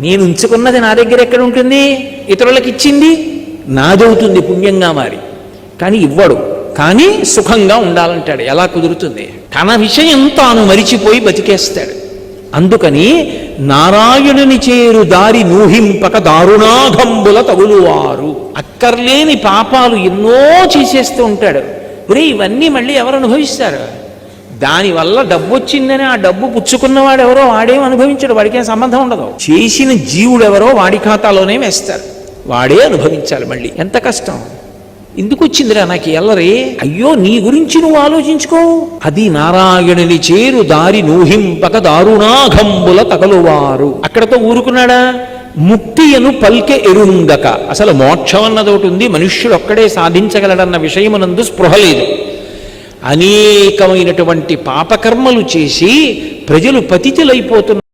నేను ఉంచుకున్నది నా దగ్గర ఎక్కడ ఉంటుంది? ఇతరులకు ఇచ్చింది నాదవుతుంది పుణ్యంగా మారి. కానీ ఇవ్వడు, కానీ సుఖంగా ఉండాలంటాడు. ఎలా కుదురుతుంది? తన విషయం తాను మరిచిపోయి బతికేస్తాడు. అందుకని నారాయణుని చేరు దారి నూహింపక దారుణాఘంబుల తగులువారు. అక్కర్లేని పాపాలు ఎన్నో చేసేస్తూ ఉంటాడు. ఒరే, ఇవన్నీ మళ్ళీ ఎవరు అనుభవిస్తారు? దానివల్ల డబ్బు వచ్చిందని ఆ డబ్బు పుచ్చుకున్నవాడు ఎవరో వాడేం అనుభవించాడు, వాడికేం సంబంధం ఉండదు. చేసిన జీవుడెవరో వాడి ఖాతాలోనే వేస్తారు, వాడే అనుభవించాలి. మళ్ళీ ఎంత కష్టం! ఎందుకు వచ్చిందిరా నాకు ఎల్లరే? అయ్యో, నీ గురించి నువ్వు ఆలోచించుకో. అది నారాయణుని చేరు దారి నూహింపక దారుణాఘంబుల తగలువారు. అక్కడతో ఊరుకున్నాడా? ముక్తియను పల్కె ఎరుంగక. అసలు మోక్షం అన్నది ఒకటి ఉంది, మనుష్యుడు ఒక్కడే సాధించగలడన్న విషయమునందు స్పృహ లేదు. అనేకమైనటువంటి పాపకర్మలు చేసి ప్రజలు పతితులైపోతున్నారు.